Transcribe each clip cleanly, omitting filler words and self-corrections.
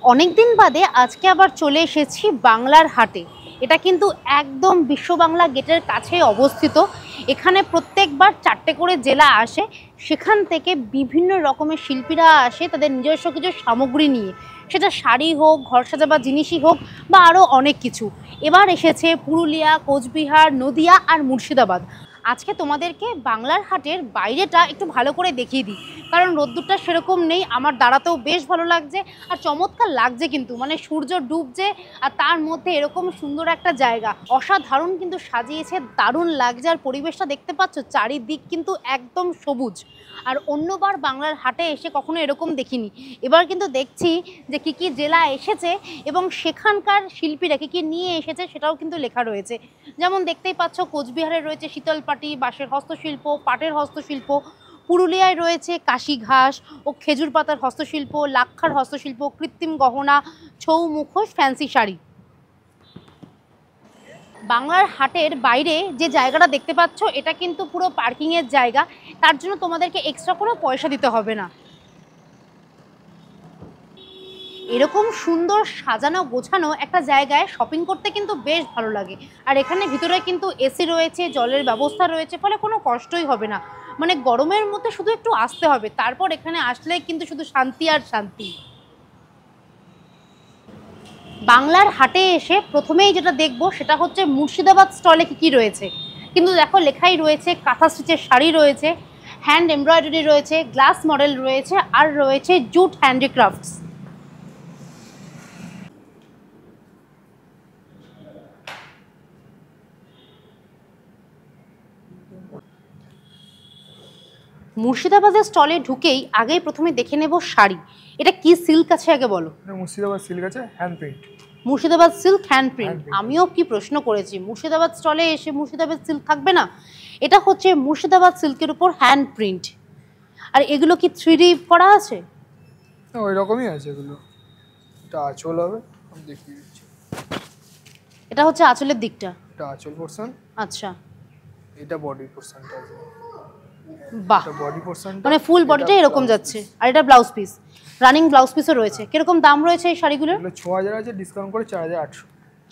অনেকদিন বাদে আজকে আবার চলে এসেছি বাংলার হাটে। এটা কিন্তু একদম বিশ্ব বাংলা গেটের কাছে অবস্থিত। এখানে প্রত্যেকবার 4টে করে জেলা আসে, সেখান থেকে বিভিন্ন রকমের শিল্পীরা আসে তাদের নিজস্ব কিছু সামগ্রী নিয়ে, সেটা শাড়ি হোক, ঘর সাজাবার জিনিসই হোক বা আরও অনেক কিছু। এবার এসেছে পুরুলিয়া, কোচবিহার, নদিয়া আর মুর্শিদাবাদ। আজকে তোমাদেরকে বাংলার হাটের বাইরেটা একটু ভালো করে দেখিয়ে দিই, কারণ রোদ্দুরটা সেরকম নেই, আমার দাঁড়াতেও বেশ ভালো লাগছে আর চমৎকার লাগছে কিন্তু, মানে সূর্য ডুবছে আর তার মধ্যে এরকম সুন্দর একটা জায়গা অসাধারণ কিন্তু সাজিয়েছে, দারুণ লাগছে। আর পরিবেশটা দেখতে পাচ্ছ, চারিদিক কিন্তু একদম সবুজ। আর অন্যবার বাংলার হাটে এসে কখনো এরকম দেখিনি, এবার কিন্তু দেখছি যে কী কী জেলা এসেছে এবং সেখানকার শিল্পীরা কী কী নিয়ে এসেছে সেটাও কিন্তু লেখা রয়েছে। যেমন দেখতেই পাচ্ছ, কোচবিহারে রয়েছে শীতলপাটি, বাঁশের হস্তশিল্প, পাটের হস্তশিল্প। পুরুলিয়ায় রয়েছে কাশি ঘাস ও খেজুর পাতার হস্তশিল্প, লাক্ষার হস্তশিল্প, কৃত্রিম গহনা, ছৌ মুখোশ, ফ্যান্সি শাড়ি। বাংলার হাটের বাইরে যে জায়গাটা দেখতে পাচ্ছ, এটা কিন্তু পুরো পার্কিংয়ের জায়গা, তার জন্য তোমাদেরকে এক্সট্রা কোনো পয়সা দিতে হবে না। এরকম সুন্দর সাজানো গোছানো একটা জায়গায় শপিং করতে কিন্তু বেশ ভালো লাগে। আর এখানে ভিতরে কিন্তু এসি রয়েছে, জলের ব্যবস্থা রয়েছে, ফলে কোনো কষ্টই হবে না। মানে গরমের মধ্যে শুধু একটু আসতে হবে, তারপর এখানে আসলে কিন্তু শুধু শান্তি আর শান্তি। বাংলার হাটে এসে প্রথমেই যেটা দেখবো সেটা হচ্ছে মুর্শিদাবাদ স্টলে কী কী রয়েছে। কিন্তু দেখো লেখাই রয়েছে কাঁথা স্টিচের শাড়ি রয়েছে, হ্যান্ড এমব্রয়ডারি রয়েছে, গ্লাস মডেল রয়েছে, আর রয়েছে জুট হ্যান্ডিক্রাফটস। মুর্শিদাবাদের স্টলে ঢুকেই আগেই প্রথমে দেখে নেব শাড়ি। এটা কি সিল্ক আছে আগে বলো? মুর্শিদাবাদ সিল্ক আছে, hand print. Murshidabad silk hand print. আমিও কি প্রশ্ন করেছি, মুর্শিদাবাদ স্টলে এসে মুর্শিদাবাদ সিল্ক থাকবে না? এটা হচ্ছে মুর্শিদাবাদ সিল্কের উপর হ্যান্ড প্রিন্ট। আর এগুলো কি 3D করা আছে? ওই রকমই আছে এগুলো। এটা আঁচল হবে, আমি দেখিয়ে দিচ্ছি। এটা হচ্ছে আঁচলের দিকটা, এটা আঁচল পোরশন। আচ্ছা, এটা বডি পোরশনটা আছে। বাহ, বডি পোরশনটা মানে ফুল বডিটা এরকম যাচ্ছে। আর এটা ব্লাউজ পিস, রানিং ব্লাউজ পিসও রয়েছে। কিরকম দাম রয়েছে এই শাড়িগুলোর? এগুলো 6000 আছে, ডিসকাউন্ট করে 4800।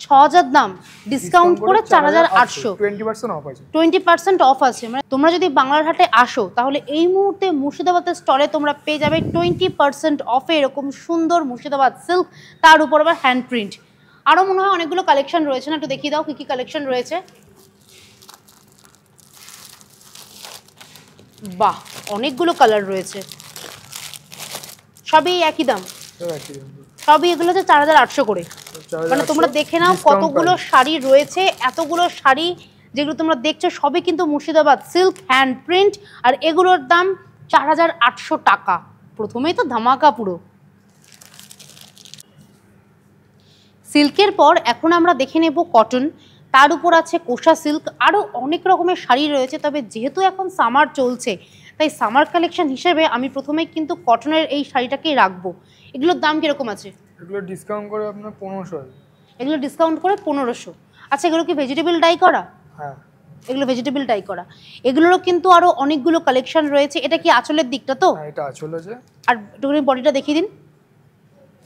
6000 দাম, ডিসকাউন্ট করে 4800। 20% অফ আছে। 20% অফ আছে। মানে তোমরা যদি বাংলার হাটে আসো, তাহলে এই মুহূর্তে মুর্শিদাবাদের স্টলে তোমরা পেয়ে যাবে 20% অফে এরকম সুন্দর মুর্শিদাবাদ সিল্ক, তার উপর আবার হ্যান্ড প্রিন্ট। আরও মনে হয় অনেকগুলো কালেকশন রয়েছে না, একটু দেখিয়ে দাও কী কী কালেকশন রয়েছে। বাহ, অনেকগুলো কালার রয়েছে, সবই একই দাম। সবই এগুলো হচ্ছে 4800 করে। মানে তোমরা দেখে নাও কতগুলো শাড়ি রয়েছে, এতগুলো শাড়ি যেগুলো তোমরা দেখছো সবই কিন্তু মুর্শিদাবাদ সিল্ক হ্যান্ড প্রিন্ট, আর এগুলোর দাম 4800 টাকা। প্রথমেই তো ধামাকা পুরো। সিল্কের পর এখন আমরা দেখে নেব কটন, তার উপর আছে কোষা সিল্ক, আরও অনেক রকমের শাড়ি রয়েছে। তবে যেহেতু এখন সামার চলছে, তাই সামার কালেকশন হিসেবে আমি প্রথমেই কিন্তু কটনের এই শাড়িটাকেই রাখবো। এগুলোর দাম কীরকম আছে? এগুলো ডিসকাউন্ট করে আপনার 1500 আছে। এগুলো ডিসকাউন্ট করে 1500। আচ্ছা, এগুলো কি ভেজিটেবল ডাই করা? হ্যাঁ, এগুলো ভেজিটেবল ডাই করা। এগুলোরও কিন্তু আরও অনেকগুলো কালেকশন রয়েছে। এটা কি আঁচলের দিকটা তো? হ্যাঁ, এটা আঁচল আছে। আর একটুখানি বডিটা দেখিয়ে দিন।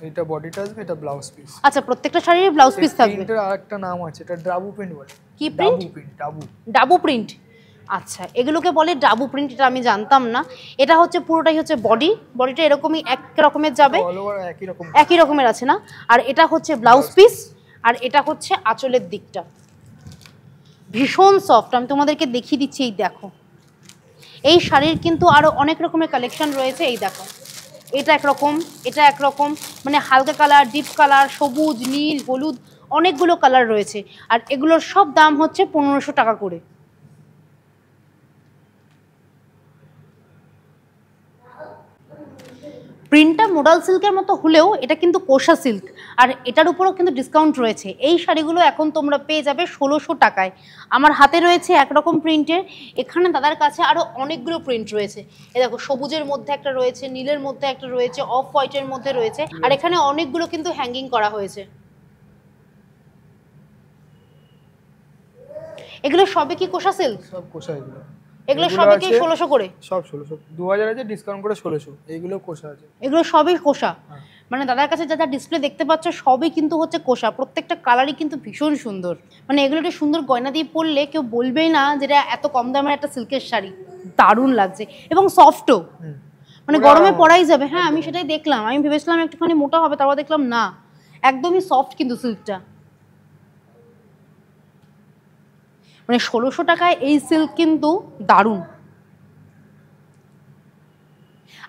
এটা বডিটা আসবে, এটা ব্লাউজ পিস। আচ্ছা, প্রত্যেকটা শাড়ির ব্লাউজ পিস থাকবে। প্রিন্টের আরেকটা নাম আছে, এটা ডাবু প্রিন্ট বলে। কি প্রিন্ট? ডাবু। ডাবু প্রিন্ট। আচ্ছা, এগুলোকে বলে ডাবু প্রিন্ট, এটা আমি জানতাম না। এটা হচ্ছে পুরোটাই হচ্ছে বডি, বডিটা এরকমই এক রকমের যাবে, একই রকমের আছে না? আর এটা হচ্ছে ব্লাউজ পিস, আর এটা হচ্ছে আঁচলের দিকটা। ভীষণ সফট, আমি তোমাদেরকে দেখিয়ে দিচ্ছি। এই দেখো, এই শাড়ির কিন্তু আরও অনেক রকমের কালেকশন রয়েছে। এই দেখো, এটা একরকম, এটা একরকম, মানে হালকা কালার, ডিপ কালার, সবুজ, নীল, হলুদ, অনেকগুলো কালার রয়েছে। আর এগুলোর সব দাম হচ্ছে 1500 টাকা করে। প্রিন্টটা মোডাল সিল্কের মতো হলেও এটা কিন্তু কোষা সিল্ক, আর এটার উপরও কিন্তু ডিসকাউন্ট রয়েছে। এই শাড়িগুলো এখন তোমরা পেয়ে যাবে 1600 টাকায়। আমার হাতে রয়েছে একরকম প্রিন্টের, এখানে দাদার কাছে আরও অনেকগুলো প্রিন্ট রয়েছে। এ দেখো, সবুজের মধ্যে একটা রয়েছে, নীলের মধ্যে একটা রয়েছে, অফ হোয়াইটের মধ্যে রয়েছে, আর এখানে অনেকগুলো কিন্তু হ্যাঙ্গিং করা হয়েছে। এগুলো সবই কি কোষা সিল্ক? সব কোষা এগুলো। এগুলো সবই কি 1600 করে? সব 1600। 2000 আছে, ডিসকাউন্ট করে 1600। এইগুলো কোষা আছে। এগুলো সবই কোষা। মানে দাদার কাছে যা যা ডিসপ্লে দেখতে পাচ্ছ সবই কিন্তু হচ্ছে কোষা, প্রত্যেকটা কালারই কিন্তু ভীষণ সুন্দর। মানে এগুলো একটা সুন্দর গয়না দিয়ে পরলে কেউ বলবেই না যেটা এত কম দামের একটা সিল্কের শাড়ি, দারুণ লাগছে এবং সফটও, মানে গরমে পরাই যাবে। হ্যাঁ আমি সেটাই দেখলাম, আমি ভেবেছিলাম একটুখানি মোটা হবে, তারপর দেখলাম না একদমই সফট কিন্তু সিল্কটা। মানে 1600 টাকায় এই সিল্ক কিন্তু দারুণ।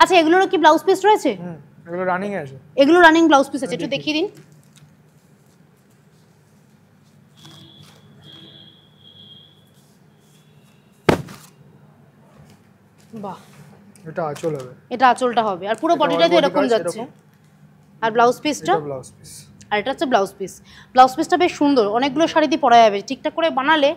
আচ্ছা এগুলোরও কি ব্লাউজ পিস রয়েছে? এগুলো রানিং আছে, এগুলো রানিং ব্লাউজ পিস আছে, একটু দেখিয়ে দিন। বাহ, এটা আঁচল হবে, এটা আঁচলটা হবে, আর পুরো বডিটাই তো এরকম যাচ্ছে। আর ব্লাউজ পিসটা? ব্লাউজ পিস, আর এটা হচ্ছে ব্লাউজ পিস। ব্লাউজ পিসটা বেশ সুন্দর, অনেকগুলো শাড়ি দিয়ে পরা যাবে, ঠিকঠাক করে বানালে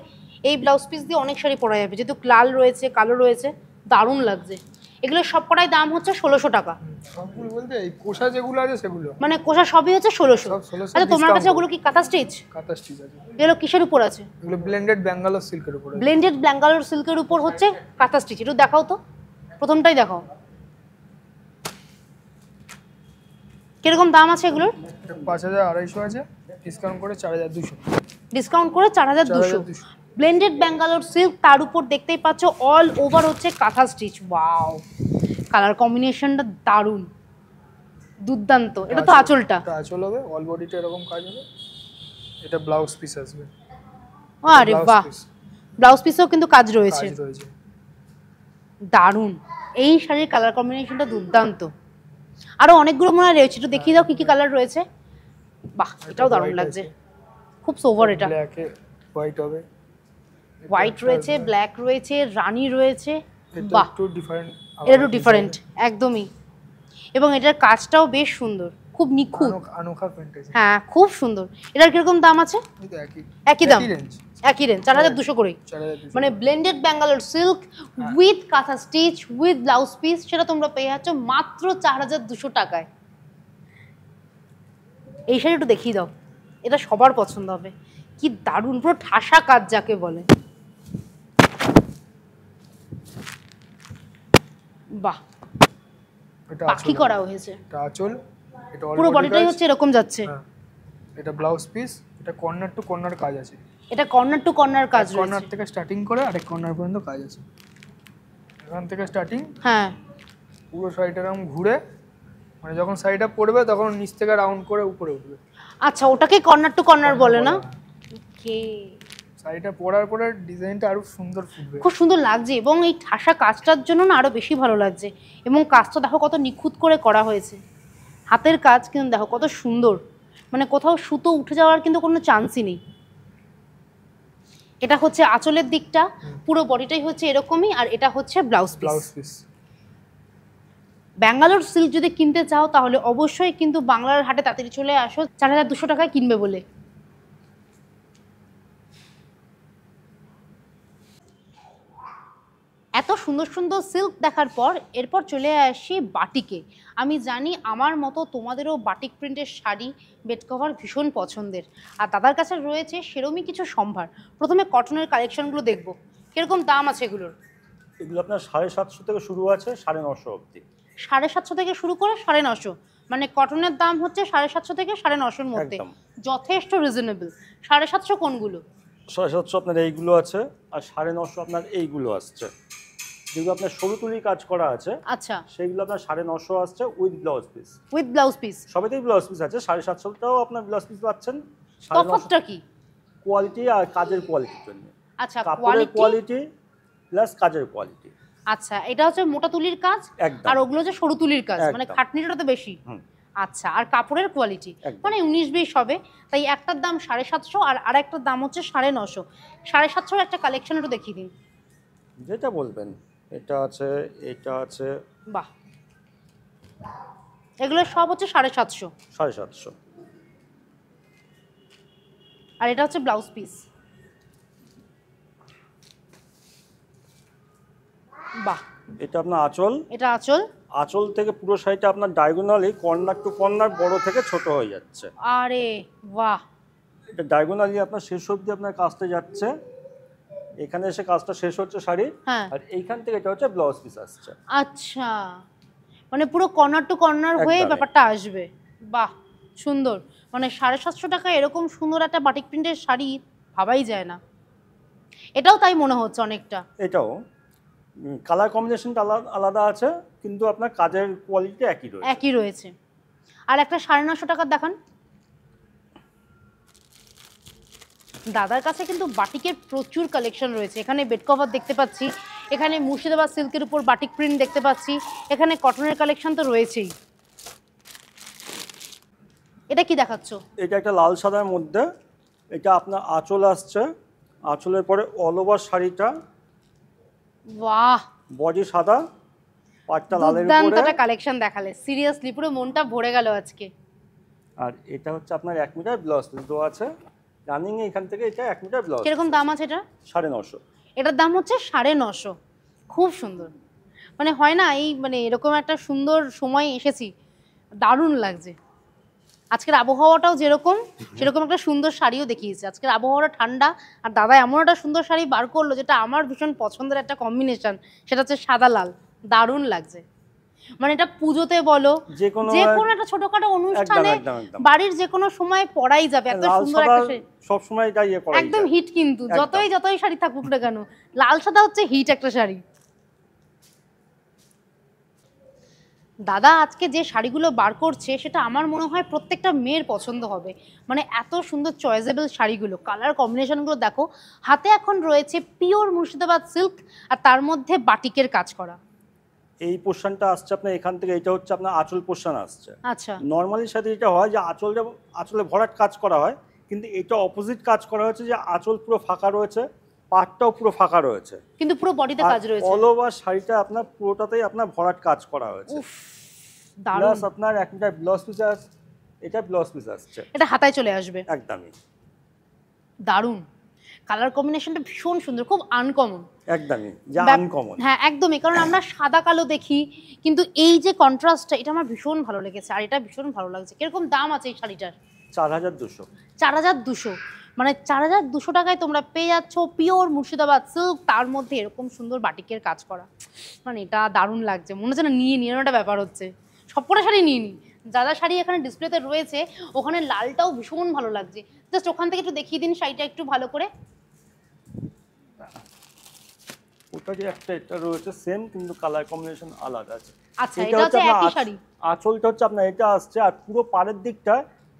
এই ব্লাউজ পিস দিয়ে অনেক শাড়ি পরা যাবে, যেহেতু লাল রয়েছে কালো রয়েছে, দারুণ লাগছে। এগুলো সব কটাই দাম হচ্ছে 1600 টাকা। সবগুলো বলতে এই কোষা যেগুলো আছে সেগুলো, মানে কোষা সবই হচ্ছে 1600। সব 1600। আচ্ছা তোমার কাছে ওগুলো কি কাঁথা স্টিচ? কাঁথা স্টিচ আছে। এগুলো কিসের উপর আছে? এগুলো ব্লেন্ডেড ব্যাঙ্গালোর সিল্কের উপর আছে। ব্লেন্ডেড ব্যাঙ্গালোর সিল্কের উপর হচ্ছে কাঁথা স্টিচ। একটু দেখাও তো, প্রথমটাই দেখাও। কিরকম দাম আছে এগুলোর? 5200 আছে, ডিসকাউন্ট করে 4200। ডিসকাউন্ট করে 4200। ব্লেন্ডেড ব্যাঙ্গালোর সিল্ক, তার উপর দেখতেই পাচ্ছ অল ওভার হচ্ছে কাঁথা স্টিচ। ওয়াও, কালার কম্বিনেশনটা দারুণ, দুর্দান্ত। এটা তো আঁচলটা, এটা আঁচল হবে, অল বডিতে এরকম কাজ হবে। এটা ব্লাউজ পিস আসবে। আরে বাহ, ব্লাউজ পিসেও কিন্তু কাজ রয়েছে, দারুণ। এই শাড়ির কালার কম্বিনেশনটা দুর্দান্ত। আরো অনেকগুলো মনে হয় রয়েছে, একটু দেখিয়ে দাও কি কি কালার রয়েছে। বাহ, এটাও দারুণ লাগছে, খুব সোভার। এটা ব্ল্যাকে হোয়াইট হবে, হোয়াইট রয়েছে, ব্ল্যাক রয়েছে, রানী রয়েছে। বাহ, একটু ডিফারেন্ট, এটা একটু ডিফারেন্ট একদমই। এবং এটার কাজটাও বেশ সুন্দর, খুব নিখুঁত, আনোখা প্রিন্টেড। হ্যাঁ খুব সুন্দর। এটার কিরকম দাম আছে? একই দাম, একই রেঞ্জ, 4200 করে। মানে ব্লেন্ডেড ব্যাঙ্গালোর সিল্ক উইথ কাঁথা স্টিচ উইথ ব্লাউজ পিস, সেটা তোমরা পেয়ে যাচ্ছ মাত্র 4200 টাকায়। এই শাড়ি একটু দেখিয়ে দাও, এটা সবার পছন্দ হবে, কি দারুণ, পুরো ঠাসা কাজ যাকে বলে। বাহ, পাখি করা হয়েছে। এটা আঁচল, এটা পুরো বডিটাই হচ্ছে এরকম যাচ্ছে। এটা ব্লাউজ পিস, এটা কর্নার টু কর্নার কাজ আছে। এটা কর্নার টু কর্নার কাজ রয়েছে, কর্নার থেকে স্টার্টিং করে আরেক কর্নার পর্যন্ত কাজ আছে। এখান থেকে স্টার্টিং, হ্যাঁ পুরো শাড়িটা এরকম ঘুরে, মানে যখন শাড়িটা পরবে তখন নিচ থেকে রাউন্ড করে উপরে উঠবে। আচ্ছা, ওটাকে কর্নার টু কর্নার বলে না? ওকে, শাড়িটা পরার পরে ডিজাইনটা আরো সুন্দর ফুটবে, খুব সুন্দর লাগছে। এবং এই ঠাসা কাজটার জন্য না আরো বেশি ভালো লাগছে। এবং কাজটা দেখো কত নিখুঁত করে করা হয়েছে, হাতের কাজ কিন্তু দেখো কত সুন্দর, মানে কোথাও সুতো উঠে যাওয়ার কিন্তু কোনো চান্সই নেই। এটা হচ্ছে আঁচলের দিকটা, পুরো বডিটাই হচ্ছে এরকমই, আর এটা হচ্ছে ব্লাউজ পিস। ব্যাঙ্গালোর সিল্ক যদি কিনতে চাও তাহলে অবশ্যই কিন্তু বাংলার হাটে তাড়াতাড়ি চলে আসো, 4200 টাকায় কিনবে বলে। এত সুন্দর সুন্দর সিল্ক দেখার পর এরপর চলে আসি বাটিকে। আমি জানি আমার মতো তোমাদেরও বাটিক প্রিন্টের শাড়ি, বেড কভার ভীষণ পছন্দের, আর দাদার কাছে রয়েছে সেরমই কিছু সম্ভার। প্রথমে কটনের কালেকশনগুলো দেখবো, কিরকম দাম আছে এগুলোর? এগুলো আপনার 750 থেকে শুরু আছে 950 অবধি। 750 থেকে শুরু করে 950, মানে কটনের দাম হচ্ছে 750 থেকে 950-র মধ্যে, যথেষ্ট রিজনেবল। 750 কোনগুলো? 750 আপনার এইগুলো আছে, আর 950 আপনার এইগুলো আসছে, যেগুলো আপনার সরু তুলির কাজ করা আছে। আচ্ছা, সেইগুলো আপনার 950 আসছে with blouse piece. With blouse piece সবেতেই ব্লাউজ পিস আছে। 750টাও আপনার ব্লাউজ পিস পাচ্ছেন। তফাৎটা কি? কোয়ালিটি আর কাজের কোয়ালিটির জন্য। আচ্ছা, কাপড়ের কোয়ালিটি প্লাস কাজের কোয়ালিটি। আচ্ছা, এটা হচ্ছে মোটা তুলির কাজ, আর ওগুলো হচ্ছে সরু তুলির কাজ, মানে খাটনিটা তো বেশি। আচ্ছা, আর কাপড়ের কোয়ালিটি মানে 19-20 হবে, তাই একটার দাম 750 আর আরেকটার দাম হচ্ছে 950। 750-র একটা কালেকশন একটু দেখিয়ে দিন। যেটা বলবেন, এটা আছে, এটা আছে। বাহ, এগুলো সব হচ্ছে 750। 750। আর এটা হচ্ছে ব্লাউজ পিস। বাহ, এটা আপনার আঁচল। এটা আঁচল। আঁচল থেকে পুরো শাড়িটা আপনার ডায়াগোনালি কর্নার টু কর্নার বড় থেকে ছোট হয়ে যাচ্ছে। আরে বাহ, এটা ডায়াগোনালি আপনার শেষ অবধি আপনার কাজটা যাচ্ছে, এখানে এসে কাজটা শেষ হচ্ছে শাড়ি, আর এইখান থেকে এটা হচ্ছে ব্লাউজ পিস আসছে। আচ্ছা, মানে পুরো কর্নার টু কর্নার হয়ে ব্যাপারটা আসবে। বাহ সুন্দর, মানে 750 টাকা এরকম সুন্দর একটা বাটিক প্রিন্টের শাড়ি ভাবাই যায় না। এটাও তাই মনে হচ্ছে অনেকটা। এটাও কালার কম্বিনেশনটা আলাদা আছে, কিন্তু আপনার কাজের কোয়ালিটি একই রয়েছে। আর একটা 950 টাকার দেখান। দাদার কাছে কিন্তু বাটিকের প্রচুর কালেকশন রয়েছে। এখানে বেড কভার দেখতে পাচ্ছি, এখানে মুর্শিদাবাদ সিল্কের উপর বাটিক প্রিন্ট দেখতে পাচ্ছি, এখানে কটনের কালেকশন তো রয়েছেই। এটা কি দেখাচ্ছ? এটা একটা লাল সাদার মধ্যে, এটা আপনার আঁচল আসছে, আঁচলের পরে অল ওভার শাড়িটা, বাহ বডি সাদা, পাটটা লালের উপরে। দুর্দান্ত কালেকশন দেখালে, সিরিয়াসলি পুরো মনটা ভরে গেল আজকে। আর এটা হচ্ছে আপনার 1 মিটার ব্লাউজ পিস দেওয়া আছে রানিং এ, এখান থেকে এটা 1 মিটার ব্লাউজ। কিরকম দাম আছে এটা? 950। এটার দাম হচ্ছে 950। খুব সুন্দর, মানে হয় না এই মানে এরকম একটা সুন্দর সময় এসেছি, দারুণ লাগছে। আজকের আবহাওয়াটাও যেরকম সেরকম একটা সুন্দর শাড়িও দেখিয়েছে। আজকের আবহাওয়াটা ঠান্ডা, আর দাদা এমন একটা সুন্দর শাড়ি বার করলো যেটা আমার ভীষণ পছন্দের একটা কম্বিনেশন, সেটা হচ্ছে সাদা লাল। দারুণ লাগছে, মানে এটা পুজোতে বলো, যে কোনো একটা ছোটখাটো অনুষ্ঠানে, বাড়ির যে কোনো সময় পরাই যাবে। এত সুন্দর একটা শাড়ি, সব সময় এটা ইয়ে করা একদম হিট, কিন্তু যতই শাড়ি থাকুক না কেন, লাল সাদা হচ্ছে হিট একটা শাড়ি। দাদা আজকে যে শাড়িগুলো বার করছে সেটা আমার মনে হয় প্রত্যেকটা মেয়ের পছন্দ হবে, মানে এত সুন্দর চয়েসেবল শাড়িগুলো, কালার কম্বিনেশনগুলো দেখো। হাতে এখন রয়েছে পিওর মুর্শিদাবাদ সিল্ক, আর তার মধ্যে বাটিকের কাজ করা। এই পোর্শনটা আসছে আপনার এখান থেকে, এটা হচ্ছে আপনার আঁচল পোর্শন আসছে। আচ্ছা, নর্মালি সাথে এটা হয় যে আঁচলে ভরাট কাজ করা হয়, কিন্তু এটা অপোজিট কাজ করা হয়েছে যে আঁচল পুরো ফাঁকা রয়েছে, পাটটাও পুরো ফাঁকা রয়েছে, কিন্তু পুরো বডিতে কাজ রয়েছে। অল ওভার শাড়িটা আপনার পুরোটাতেই আপনার ভরাট কাজ করা হয়েছে। প্লাস আপনার 1 মিটার ব্লাউজ পিস আছে, এটা ব্লাউজ পিস আসছে, এটা হাতায় চলে আসবে একদমই দারুণ। কালার কম্বিনেশনটা ভীষণ সুন্দর, খুব আনকমন, একদমই যা আনকমন। হ্যাঁ একদমই, কারণ আমরা সাদা কালো দেখি, কিন্তু এই যে কন্ট্রাস্টটা, এটা আমার ভীষণ ভালো লেগেছে, আর এটা ভীষণ ভালো লাগছে। কিরকম দাম আছে এই শাড়িটার? 4200। 4200, মানে 4200 টাকায় তোমরা পেয়ে যাচ্ছ পিওর মুর্শিদাবাদ সিল্ক, তার মধ্যে এরকম সুন্দর বাটিকের কাজ করা। মানে এটা দারুণ লাগছে, মনে হচ্ছে না নিয়ে একটা ব্যাপার হচ্ছে। সবকটা শাড়ি নিয়ে নি, যা যা শাড়ি এখানে ডিসপ্লেতে রয়েছে, ওখানে লালটাও ভীষণ ভালো লাগছে। জাস্ট ওখান থেকে একটু দেখিয়ে দিন শাড়িটা একটু ভালো করে। ওটা যে একটা এটা রয়েছে সেম, কিন্তু কালার কম্বিনেশন আলাদা আছে। আচ্ছা, এটা হচ্ছে একই শাড়ি। আঁচলটা হচ্ছে আপনার এটা আসছে, আর পুরো পাড়ের দিকটা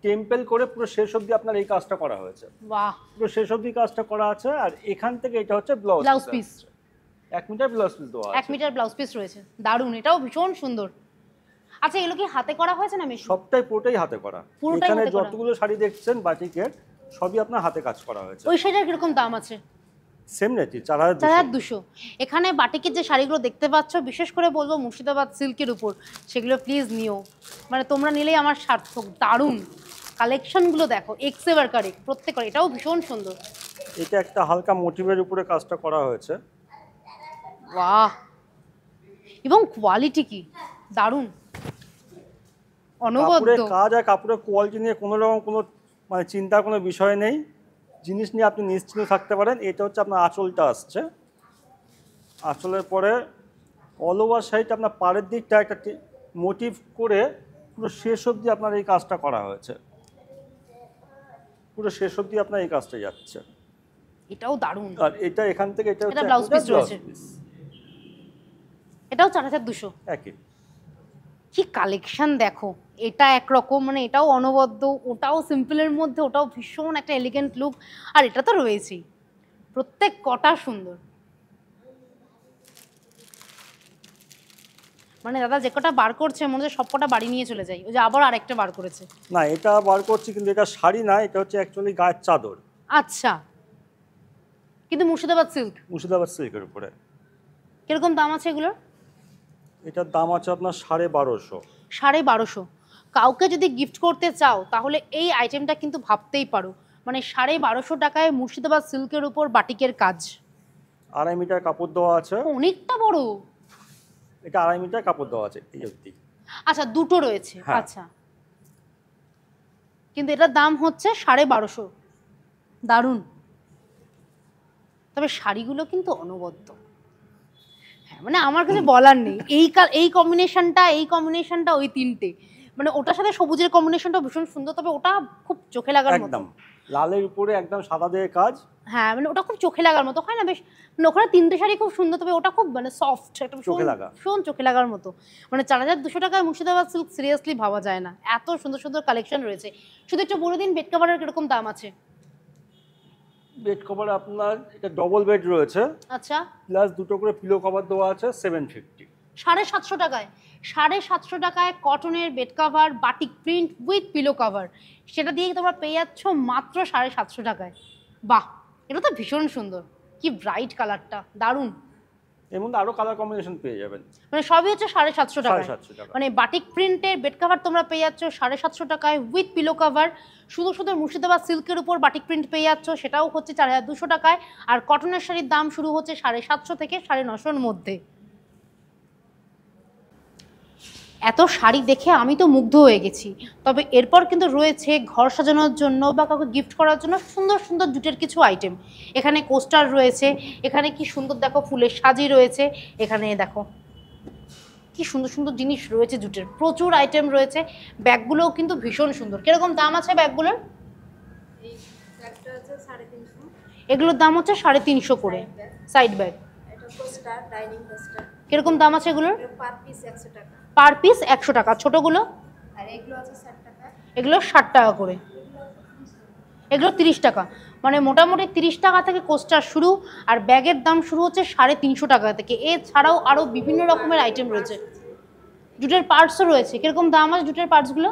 টেম্পল করে পুরো শেষ অবধি আপনার এই কাজটা করা হয়েছে। বাহ, পুরো শেষ অবধি কাজটা করা আছে। আর এখান থেকে এটা হচ্ছে blouse piece, 1 metre blouse piece দেওয়া আছে। 1 মিটার ব্লাউজ পিস রয়েছে, দারুণ, এটাও ভীষণ সুন্দর। আচ্ছা, এগুলো কি হাতে করা হয়েছে না মেশিন? সবটাই পুরোটাই হাতে করা। এখানে যতগুলো শাড়ি দেখছেন বাটিকের, সবই আপনার হাতে কাজ করা হয়েছে। ওই শাড়িটার কিরকম দাম আছে? সেম রেটই, 4200। এখানে বাটিকের যে শাড়িগুলো দেখতে পাচ্ছ, বিশেষ করে বলবো মুর্শিদাবাদ সিল্কের উপর, সেগুলো প্লিজ নিও, মানে তোমরা নিলেই আমার সার্থক। দারুণ কালেকশনগুলো দেখো, এক্সেবার কারেক প্রত্যেকটা, এটাও ভীষণ সুন্দর। এটা একটা হালকা মোটিভের উপরে কাজটা করা হয়েছে। বাহ, এবং কোয়ালিটি কি দারুণ, অনবদ্য কাজ। আর কাপড়ের কোয়ালিটি নিয়ে কোনো রকম কোনো মানে চিন্তার কোনো বিষয় নেই, জিনিস নিয়ে আপনি নিশ্চিন্ত থাকতে পারেন। এটা হচ্ছে আপনার আঁচলটা আসছে, আঁচলের পরে অল ওভার শাড়িটা আপনার পাড়ের দিকটা একটা মোটিভ করে পুরো শেষ অবধি আপনার এই কাজটা করা হয়েছে। পুরো শেষ অবধি আপনার এই কাজটা যাচ্ছে, এটাও দারুণ। আর এটা এখান থেকে এটা হচ্ছে ব্লাউজ পিস রয়েছে, এটাও 4200 একই। কি কালেকশন দেখো, এটা একরকম, মানে এটাও অনবদ্য, ওটাও সিম্পলের মধ্যে, ওটাও ভীষণ একটা এলিগেন্ট লুক, আর এটা তো রয়েছেই, প্রত্যেক কটা সুন্দর। মানে দাদা যে কটা বার করছে মনে হচ্ছে সবকটা বাড়ি নিয়ে চলে যায়। ওই যে আবার আরেকটা বার করেছে। না, এটা বার করছি, কিন্তু এটা শাড়ি না, এটা হচ্ছে অ্যাকচুয়ালি গায়ের চাদর। আচ্ছা, কিন্তু মুর্শিদাবাদ সিল্কের উপরে। কিরকম দাম আছে এগুলোর? এটার দাম আছে আপনার 1250। 1250। কাউকে যদি গিফট করতে চাও তাহলে এই আইটেমটা কিন্তু ভাবতেই পারো, মানে 1250 টাকায় মুর্শিদাবাদ সিল্কের উপর বাটিকের কাজ। 2.5 মিটার কাপড় দেওয়া আছে, অনেকটা বড়। এটা 2.5 মিটার কাপড় দেওয়া আছে এই অবধি। আচ্ছা, দুটো রয়েছে। আচ্ছা, কিন্তু এটার দাম হচ্ছে 1250। দারুণ, তবে শাড়িগুলো কিন্তু অনবদ্য। হ্যাঁ, মানে আমার কাছে বলার নেই, এই কম্বিনেশনটা ওই তিনটে, মানে ওটার সাথে সবুজের কম্বিনেশনটা ভীষণ সুন্দর, তবে ওটা খুব চোখে লাগার মতো। একদম লালের উপরে একদম সাদা দিয়ে কাজ। হ্যাঁ মানে ওটা খুব চোখে লাগার মতো হয় না বেশ, মানে ওখানে 3টে শাড়ি খুব সুন্দর, তবে ওটা খুব মানে সফট, একটা চোখে লাগা। ভীষণ চোখে লাগার মতো। মানে 4200 টাকায় মুর্শিদাবাদ সিল্ক সিরিয়াসলি ভাবা যায় না, এত সুন্দর সুন্দর কালেকশন রয়েছে। শুধু একটু বলে দিন বেড কভারের কিরকম দাম আছে? বেড কভার আপনার এটা ডবল বেড রয়েছে, আচ্ছা প্লাস দুটো করে পিলো কভার দেওয়া আছে 750। 750 টাকায়, 750 টাকায় কটনের bed cover batik print with pillow cover, সেটা দিয়ে তোমরা পেয়ে যাচ্ছ মাত্র 750 টাকায়। বাহ, এটা তো ভীষণ সুন্দর, কি ব্রাইট কালারটা, দারুণ। এর মধ্যে আরো কালার কম্বিনেশন পেয়ে যাবেন। মানে সবই হচ্ছে 750 টাকায়। 750 টাকা। মানে বাটিক প্রিন্টের বেড কভার তোমরা পেয়ে যাচ্ছ 750 টাকায় উইথ পিলো কভার। শুধু শুধু মুর্শিদাবাদ সিল্কের উপর বাটিক প্রিন্ট পেয়ে যাচ্ছ, সেটাও হচ্ছে 4200 টাকায়। আর কটনের শাড়ির দাম শুরু হচ্ছে 750 থেকে 950-র মধ্যে। এত শাড়ি দেখে আমি তো মুগ্ধ হয়ে গেছি, তবে এরপর কিন্তু রয়েছে ঘর সাজানোর জন্য বা কাউকে গিফট করার জন্য সুন্দর সুন্দর জুটের কিছু আইটেম। এখানে কোস্টার রয়েছে, এখানে কি সুন্দর দেখো ফুলের সাজি রয়েছে, এখানে দেখো কি সুন্দর সুন্দর জিনিস রয়েছে জুটের, প্রচুর আইটেম রয়েছে। ব্যাগগুলোও কিন্তু ভীষণ সুন্দর। কিরকম দাম আছে ব্যাগগুলোর? এগুলোর দাম হচ্ছে 350 করে সাইড ব্যাগ। কিরকম দাম আছে এগুলোর? পার পিস 100 টাকা। ছোটগুলো এগুলো 60 টাকা করে, এগুলো 30 টাকা। মানে মোটামুটি 30 টাকা থেকে কোস্টার শুরু, আর ব্যাগের দাম শুরু হচ্ছে 350 টাকা থেকে। এছাড়াও আরও বিভিন্ন রকমের আইটেম রয়েছে। জুটের পার্টসও রয়েছে। কিরকম দাম আছে জুটের পার্টসগুলো?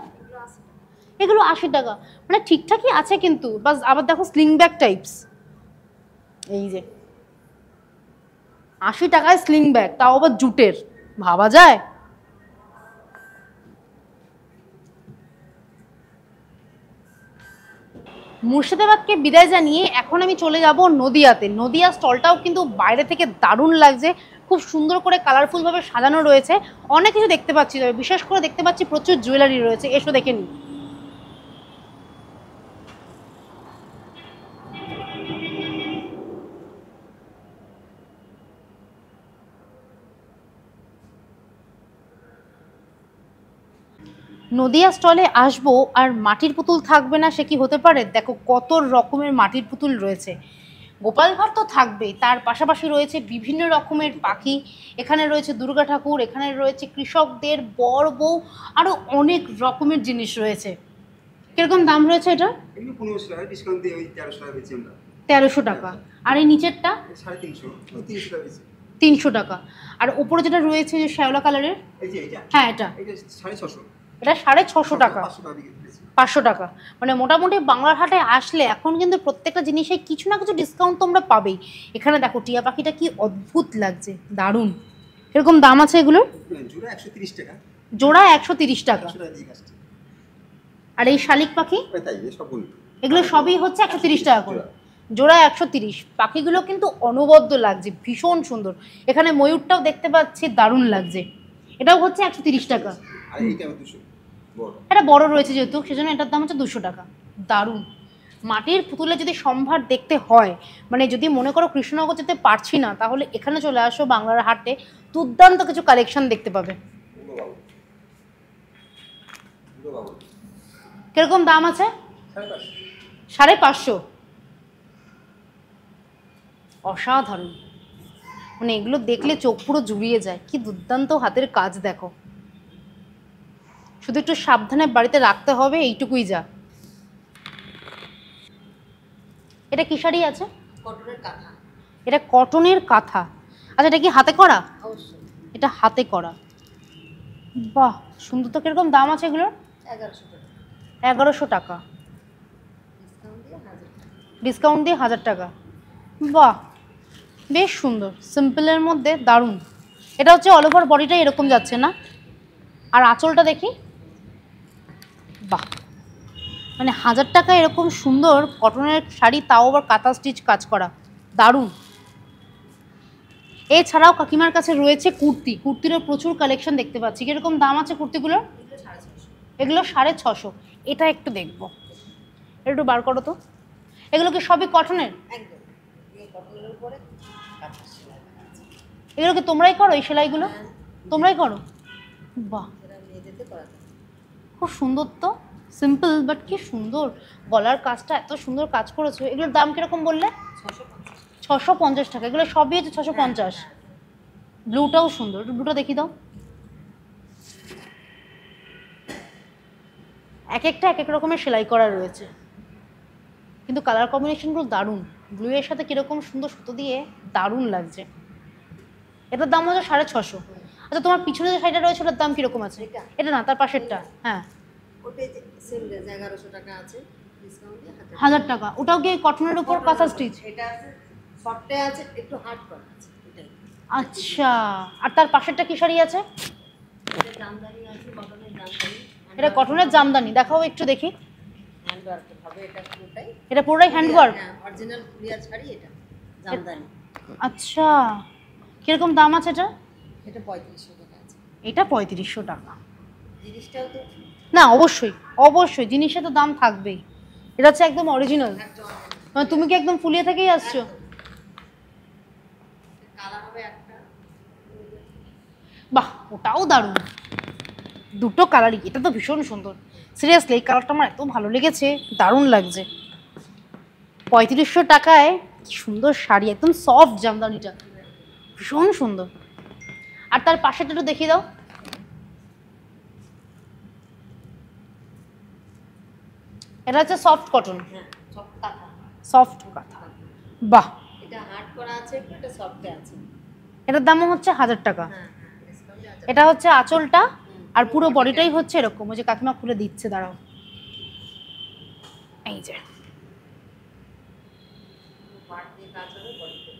এগুলো 80 টাকা। মানে ঠিকঠাকই আছে কিন্তু, বাস আবার দেখো স্লিং ব্যাগ টাইপস, এই যে 80 টাকায় স্লিং ব্যাগ, তাও আবার জুটের, ভাবা যায়? মুর্শিদাবাদকে বিদায় জানিয়ে এখন আমি চলে যাব নদিয়াতে। নদিয়া স্টলটাও কিন্তু বাইরে থেকে দারুণ লাগছে, খুব সুন্দর করে কালারফুলভাবে সাজানো রয়েছে। অনেক কিছু দেখতে পাচ্ছি, তবে বিশেষ করে দেখতে পাচ্ছি প্রচুর জুয়েলারি রয়েছে। এসো দেখে নিই। নদিয়া স্টলে আসবো আর মাটির পুতুল থাকবে না সে কি হতে পারে? দেখো কত রকমের মাটির পুতুল রয়েছে। গোপাল ভাঁড় তো থাকবেই, তার পাশাপাশি রয়েছে বিভিন্ন রকমের পাখি, এখানে রয়েছে দুর্গা ঠাকুর, এখানে রয়েছে কৃষকদের বর বউ, আরও অনেক রকমের জিনিস রয়েছে। কিরকম দাম রয়েছে এটা? 1500 টাকা ডিসকাউন্ট দিয়ে ওই 1300 টাকা বেচি আমরা। 1300 টাকা। আর এই নিচেরটা 350, 300 টাকা বেচি। 300 টাকা। আর উপরে যেটা রয়েছে যে শ্যাওলা কালারের, এই যে এটা, হ্যাঁ এটা 650, এটা 650 টাকা। 500 টাকা বিক্রি করেছি। 500 টাকা। মানে মোটামুটি বাংলার হাটে আসলে এখন কিন্তু প্রত্যেকটা জিনিসে কিছু না কিছু ডিসকাউন্ট তোমরা পাবেই। এখানে দেখো টিয়া পাখিটা কি অদ্ভুত লাগছে, দারুণ। এরকম দাম আছে এগুলোর? জোড়া 130 টাকা। জোড়া 130 টাকা। 100 টাকা দিয়ে কাস্ট। আর এই শালিক পাখি তাই সবগুলো এগুলো সবই হচ্ছে 130 টাকা করে। জোড়া 130। পাখিগুলো কিন্তু অনবদ্য লাগছে, ভীষণ সুন্দর। এখানে ময়ূরটাও দেখতে পাচ্ছি, দারুণ লাগছে। এটাও হচ্ছে 130 টাকা। আর এইটা 200 বড়। এটা বড় রয়েছে যেহেতু, সেজন্য এটার দাম হচ্ছে 200 টাকা। দারুণ। মাটির পুতুলে যদি সম্ভার দেখতে হয়, মানে যদি মনে করো কৃষ্ণনগর যেতে পারছি না, তাহলে এখানে চলে আসো বাংলার হাটে, দুর্দান্ত কিছু কালেকশন দেখতে পাবে। কিরকম দাম আছে? 550। অসাধারণ, মানে এগুলো দেখলে চোখ পুরো জুড়িয়ে যায়। কি দুর্দান্ত হাতের কাজ দেখো, শুধু একটু সাবধানে বাড়িতে রাখতে হবে, এইটুকুই যা। এটা কি শাড়ি আছে? কটনের কাঁথা। এটা কটনের কাঁথা। আচ্ছা এটা কি হাতে করা? অবশ্যই। এটা হাতে করা, বাহ সুন্দর তো। কিরকম দাম আছে এগুলোর? 1100 টাকা। 1100 টাকা। ডিসকাউন্ট দিয়ে 1000 টাকা। ডিসকাউন্ট দিয়ে 1000 টাকা। বাহ বেশ সুন্দর, সিম্পলের মধ্যে দারুণ। এটা হচ্ছে অল ওভার বডিটাই এরকম যাচ্ছে না? আর আঁচলটা দেখি, বাহ মানে 1000 টাকা এরকম সুন্দর কটনের শাড়ি, তাও আবার কাঁথা স্টিচ কাজ করা, দারুণ। এছাড়াও কাকিমার কাছে রয়েছে কুর্তি, কুর্তিরও প্রচুর কালেকশন দেখতে পাচ্ছি। কিরকম দাম আছে কুর্তিগুলোর? এগুলো 650। এগুলো 650। এটা একটু দেখবো, একটু বার করো তো। এগুলো কি সবই কটনের? একদম। এই কটনের উপরে কাঁথা সেলাই করা আছে। এগুলো কি তোমরাই করো এই সেলাইগুলো? তোমরাই করো? বাহ যেটা মেয়েদেরকে করাতে হয়। খুব সুন্দর তো, সিম্পল বাট কি সুন্দর, গলার কাজটা এত সুন্দর কাজ করেছো। এগুলোর দাম কিরকম বললে? 650 টাকা। এগুলো সবই হচ্ছে 650। ব্লুটাও সুন্দর, একটু ব্লুটা দেখি দাও। এক একটা এক এক রকমের সেলাই করা রয়েছে, কিন্তু কালার কম্বিনেশনগুলো দারুণ। ব্লু এর সাথে কিরকম সুন্দর সুতো দিয়ে দারুণ লাগছে। এটার দাম হচ্ছে 650। আচ্ছা, তোমার পিছনে যে শাড়িটা রয়েছে ওটার দাম কিরকম আছে? এটা না, তার পাশেরটা। হ্যাঁ, ওটাই সেম রেঞ্জ 1100 টাকা আছে, ডিসকাউন্ট দিয়ে 1000 টাকা। ওটাও কি কটনের উপর কাঁথা স্টিচ? এটা আছে সফটে আছে, একটু হার্ড করা আছে এটাই। আচ্ছা, আর তার পাশেরটা কি শাড়ি আছে? এটা জামদানি আছে, কটনের জামদানি। এটা কটনের জামদানি, দেখাও একটু দেখি। হ্যান্ড ওয়ার্ক হবে এটা পুরোটাই। এটা পুরোটাই হ্যান্ডওয়ার্ক? হ্যাঁ, অরিজিনাল ফুলিয়া শাড়ি এটা জামদানি। আচ্ছা, কিরকম দাম আছে এটা? এটা 3500 টাকা আছে। এটা 3500 টাকা। জিনিসটাও তো না, অবশ্যই অবশ্যই জিনিসের তো দাম থাকবেই। এটা হচ্ছে একদম অরিজিনাল। মানে তুমি কি একদম ফুলিয়া থেকেই আসছো? কালার হবে একটা। বাহ, ওটাও দারুণ। দুটো কালারই, এটা তো ভীষণ সুন্দর। সিরিয়াসলি এই কালারটা আমার এত ভালো লেগেছে, দারুণ লাগছে। 3500 টাকায় কি সুন্দর শাড়ি, একদম সফট জামদানিটা, ভীষণ সুন্দর। আর তার পাশেটা একটু দেখিয়ে দাও। এটা হচ্ছে সফট কটন, হ্যাঁ, সব কাঁথা। সফট কাঁথা। বাহ, এটা হার্ড করা আছে একটু, এটা সফটে আছে। এটার দামও হচ্ছে 1000 টাকা। হ্যাঁ হ্যাঁ, ডিসকাউন্টে আছে। এটা হচ্ছে আঁচলটা, আর পুরো বডিটাই হচ্ছে এরকম। ওই যে কাকিমা খুলে দিচ্ছে, দাঁড়াও। এই যে পার্ট দিয়ে কাজ হবে, বডিতে।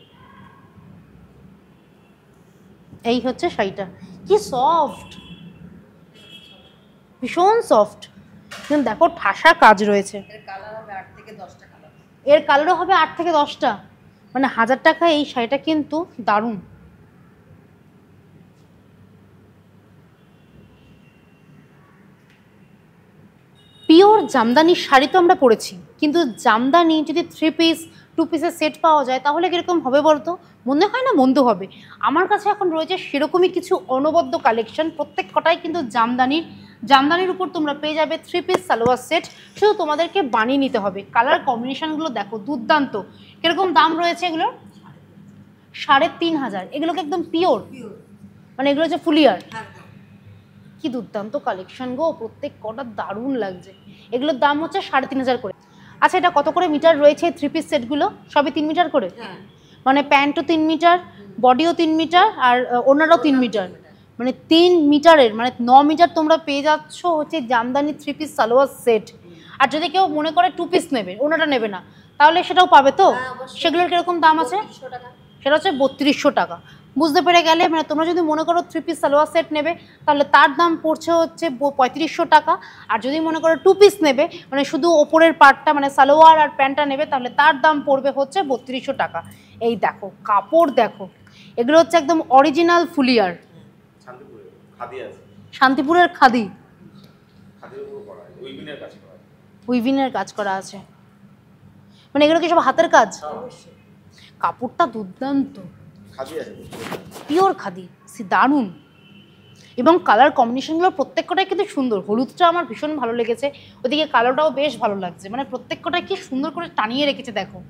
এই হচ্ছে শাড়িটা, কি সফট, ভীষণ সফট। কিন্তু দেখো ঠাসা কাজ রয়েছে। এর কালার হবে 8 থেকে 10টা কালার। এর কালারও হবে 8 থেকে 10টা। মানে 1000 টাকা এই শাড়িটা কিন্তু দারুণ। পিওর জামদানির শাড়ি তো আমরা পরেছি, কিন্তু জামদানি যদি 3 পিস 2 পিসের সেট পাওয়া যায় তাহলে কীরকম হবে বলতো? মনে হয় না মন্দ হবে। আমার কাছে এখন রয়েছে সেরকমই কিছু অনবদ্য কালেকশন, প্রত্যেক কটাই কিন্তু জামদানির উপর তোমরা পেয়ে যাবে 3 পিস সালোয়ার সেট। শুধু তোমাদেরকে বানিয়ে নিতে হবে। কালার কম্বিনেশনগুলো দেখো, দুর্দান্ত। কীরকম দাম রয়েছে এগুলোর? 3500। এগুলোকে একদম পিওর, মানে এগুলো হচ্ছে ফুলিয়ার। কি দুর্দান্ত কালেকশন গো, প্রত্যেক কটা দারুণ লাগছে। এগুলোর দাম হচ্ছে 3500 করে। আচ্ছা, এটা কত করে মিটার রয়েছে 3 পিস সেটগুলো? সবই 3 মিটার করে? হ্যাঁ, মানে প্যান্টও 3 মিটার, বডিও 3 মিটার, আর ওনারাও 3 মিটার। মানে 3 মিটারের, মানে 9 মিটার তোমরা পেয়ে যাচ্ছ হচ্ছে জামদানি 3 পিস সালোয়ার সেট। আর যদি কেউ মনে করে 2 পিস নেবে, ওনাটা নেবে না, তাহলে সেটাও পাবে তো? হ্যাঁ, অবশ্যই। সেগুলোর কিরকম দাম আছে? 300 টাকা। সেটা হচ্ছে 3200 টাকা। বুঝতে পেরে গেলে, মানে তোমরা যদি মনে করো 3 পিস সালোয়ার সেট নেবে তাহলে তার দাম পড়ছে হচ্ছে 3500 টাকা। আর যদি মনে করো 2 পিস নেবে, মানে শুধু ওপরের পার্টটা মানে সালোয়ার আর প্যান্টটা নেবে, তাহলে তার দাম পড়বে হচ্ছে 3200 টাকা। এই দেখো কাপড় দেখো, এগুলো হচ্ছে একদম অরিজিনাল ফুলিয়ার। শান্তিপুরের খাদি আছে, শান্তিপুরের খাদি, খাদির উপর করা হয়, উইভিনের কাজ করা হয়। উইভিনের কাজ করা আছে। মানে এগুলো কি সব হাতের কাজ? কাপড়টা দুর্দান্ত, খাদি আছে, পিওর খাদি, দারুণ। এবং কালার কম্বিনেশনগুলো প্রত্যেকটাই কিন্তু সুন্দর। হলুদটা আমার ভীষণ ভালো লেগেছে, ওদিকে কালোটাও বেশ ভালো লাগছে। মানে প্রত্যেকটাই কি সুন্দর করে টানিয়ে রেখেছে দেখো।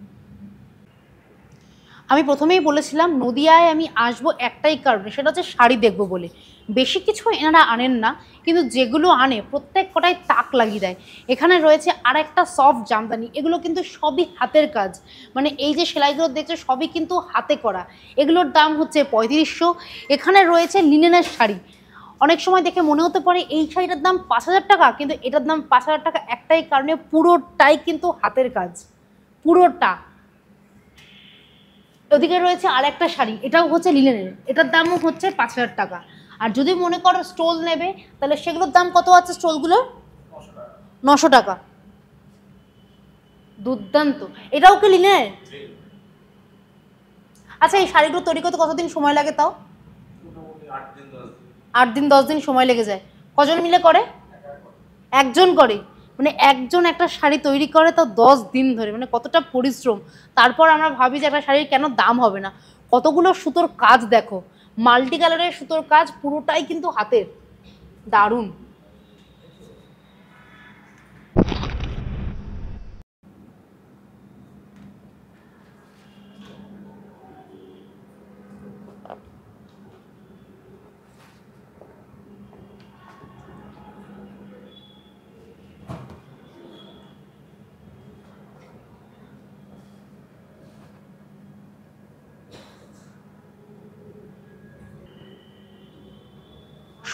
আমি প্রথমেই বলেছিলাম নদিয়ায় আমি আসবো একটাই কারণে, সেটা হচ্ছে শাড়ি দেখবো বলে। বেশি কিছু এনারা আনেন না, কিন্তু যেগুলো আনে প্রত্যেক কটাই তাক লাগিয়ে দেয়। এখানে রয়েছে আর একটা সফট জামদানি, এগুলো কিন্তু সবই হাতের কাজ। মানে এই যে সেলাইগুলো দেখছো সবই কিন্তু হাতে করা। এগুলোর দাম হচ্ছে 3500। এখানে রয়েছে লিনেনের শাড়ি। অনেক সময় দেখে মনে হতে পারে এই শাড়িটার দাম 5000 টাকা, কিন্তু এটার দাম 5000 টাকা একটাই কারণে, পুরোটাই কিন্তু হাতের কাজ, পুরোটা। ওদিকে রয়েছে আর একটা শাড়ি, এটাও হচ্ছে লিনেনের, এটার দামও হচ্ছে 5000 টাকা। আর যদি মনে করো স্টোল নেবে তাহলে সেগুলোর দাম কত আছে? স্টোলগুলোর 900 টাকা। দুর্দান্ত। এটাও কি লিনেনের? আচ্ছা, এই শাড়িগুলো তৈরি করতে কতদিন সময় লাগে তাও? 8 দিন 10 দিন সময় লেগে যায়। কজন মিলে করে? একজন করে। মানে একজন একটা শাড়ি তৈরি করে তো 10 দিন ধরে, মানে কতটা পরিশ্রম। তারপর আমরা ভাবি যে একটা শাড়ির কেন দাম হবে না। কতগুলো সুতোর কাজ দেখো, মাল্টি কালারের সুতোর কাজ, পুরোটাই কিন্তু হাতের, দারুণ।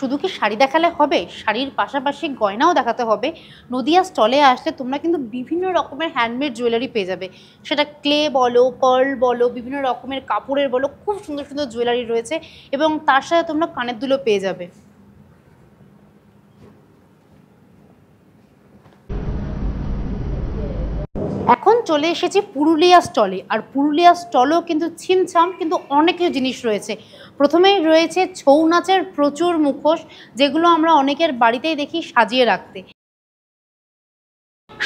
শুধু কি শাড়ি দেখালে হবে, শাড়ির পাশাপাশি গয়নাও দেখাতে হবে। নদিয়া স্টলে আসলে তোমরা কিন্তু বিভিন্ন রকমের হ্যান্ডমেড জুয়েলারি পেয়ে যাবে, সেটা ক্লে বলো, পার্ল বলো, বিভিন্ন রকমের কাপড়ের বলো, খুব সুন্দর সুন্দর জুয়েলারি রয়েছে এবং তার সাথে তোমরা কানের দুলও পেয়ে যাবে। এখন চলে এসেছি পুরুলিয়া স্টলে, আর পুরুলিয়া স্টলেও কিন্তু ছিমছাম কিন্তু অনেক কিছু জিনিস রয়েছে। প্রথমেই রয়েছে ছৌ নাচের প্রচুর মুখোশ, যেগুলো আমরা অনেকের বাড়িতেই দেখি সাজিয়ে রাখতে।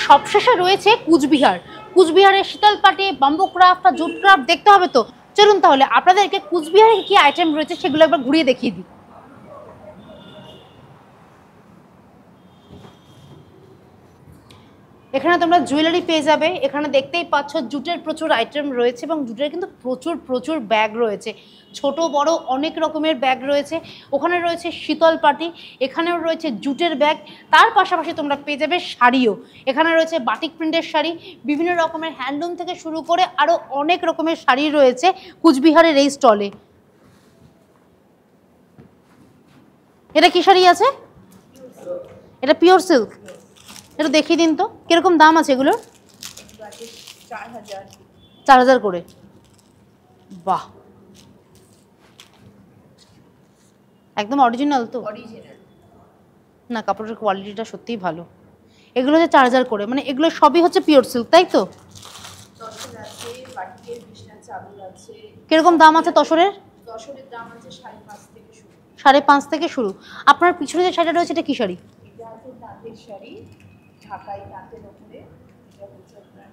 সবশেষে রয়েছে কুচবিহার, কুচবিহারের শীতলপাটি, বাম্বু ক্রাফট আর জুট ক্রাফট দেখতে হবে তো। চলুন তাহলে আপনাদেরকে কুচবিহারে কি আইটেম রয়েছে সেগুলো একবার ঘুরিয়ে দেখিয়ে দিই। এখানে তোমরা জুয়েলারি পেয়ে যাবে। এখানে দেখতেই পাচ্ছ জুটের প্রচুর আইটেম রয়েছে এবং জুটের কিন্তু প্রচুর ব্যাগ রয়েছে, ছোট বড় অনেক রকমের ব্যাগ রয়েছে। ওখানে রয়েছে শীতলপাটি, এখানেও রয়েছে জুটের ব্যাগ, তার পাশাপাশি তোমরা পেয়ে যাবে শাড়িও। এখানে রয়েছে বাটিক প্রিন্টের শাড়ি, বিভিন্ন রকমের হ্যান্ডলুম থেকে শুরু করে আরও অনেক রকমের শাড়ি রয়েছে কুচবিহারের এই স্টলে। এটা কি শাড়ি আছে? এটা পিওর সিল্ক। এটা দেখিয়ে দিন তো কিরকম দাম আছে এগুলোর? 4000 করে। বাহ, একদম অরিজিনাল তো? না, কাপড়ের কোয়ালিটিটা সত্যিই ভালো। এগুলো হচ্ছে 4000 করে, মানে এগুলো সবই হচ্ছে পিওর সিল্ক, তাই তো? কিরকম দাম আছে তসরের? তসরের দাম আছে 5.5 থেকে শুরু। 5.5 থেকে শুরু। আপনার পিছনে যে শাড়িটা রয়েছে এটা কি শাড়ি? এটা আছে তাঁতের শাড়ি, ঢাকাই তাঁতের উপরে, এটা হচ্ছে আপনার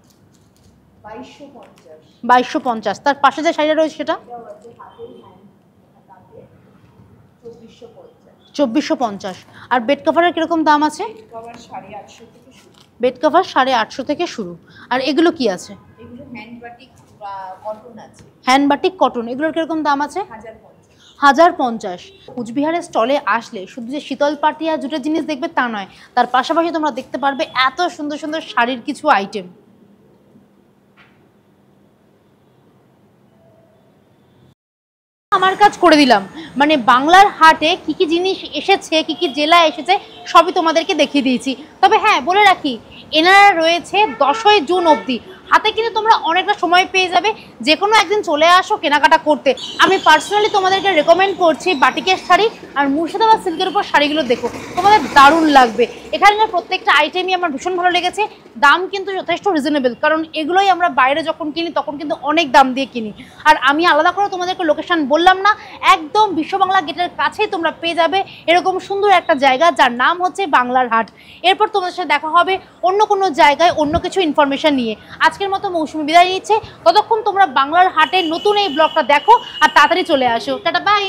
2250। 2250। তার পাশে যে শাড়িটা রয়েছে সেটা? এটাও আছে হাতের হ্যান্ড তাঁতে, 2450। 2450। আর বেড কভারের কিরকম দাম আছে? কভার 850 থেকে শুরু। বেড কভার 850 থেকে শুরু। আর এগুলো কি আছে? এগুলো হ্যান্ড বাটিক বা কটন আছে। হ্যান্ড বাটিক কটন, এগুলোর কিরকম দাম আছে? 1050। কুচবিহারের স্টলে আসলে শুধু যে শীতলপাটি আর জুটের জিনিস দেখবে তা নয়, তার পাশাপাশি তোমরা দেখতে পারবে এত সুন্দর সুন্দর শাড়ির কিছু আইটেম। আমার কাজ করে দিলাম, মানে বাংলার হাটে কি কি জিনিস এসেছে, কি কি জেলা এসেছে সবই তোমাদেরকে দেখিয়ে দিয়েছি। তবে হ্যাঁ, বলে রাখি এনারা রয়েছে 10ই জুন অবধি, হাতে কিন্তু তোমরা অনেকটা সময় পেয়ে যাবে, যে কোনো একদিন চলে আসো কেনাকাটা করতে। আমি পার্সোনালি তোমাদেরকে রেকমেন্ড করছি বাটিকের শাড়ি আর মুর্শিদাবাদ সিল্কের উপর শাড়িগুলো দেখো, তোমাদের দারুণ লাগবে। এখানকার প্রত্যেকটা আইটেমই আমার ভীষণ ভালো লেগেছে। দাম কিন্তু যথেষ্ট রিজনেবল, কারণ এগুলোই আমরা বাইরে যখন কিনি তখন কিন্তু অনেক দাম দিয়ে কিনি। আর আমি আলাদা করে তোমাদেরকে লোকেশন বললাম না, একদম বিশ্ববাংলা গেটের কাছেই তোমরা পেয়ে যাবে এরকম সুন্দর একটা জায়গা যার নাম হচ্ছে বাংলার হাট। এরপর তোমাদের সাথে দেখা হবে অন্য কোনো জায়গায় অন্য কিছু ইনফরমেশন নিয়ে। আজকের মতো মৌসুমি বিদায় নিচ্ছে, ততক্ষণ তোমরা বাংলার হাটের নতুন এই ব্লগটা দেখো আর তাড়াতাড়ি চলে আসো। Tata, by.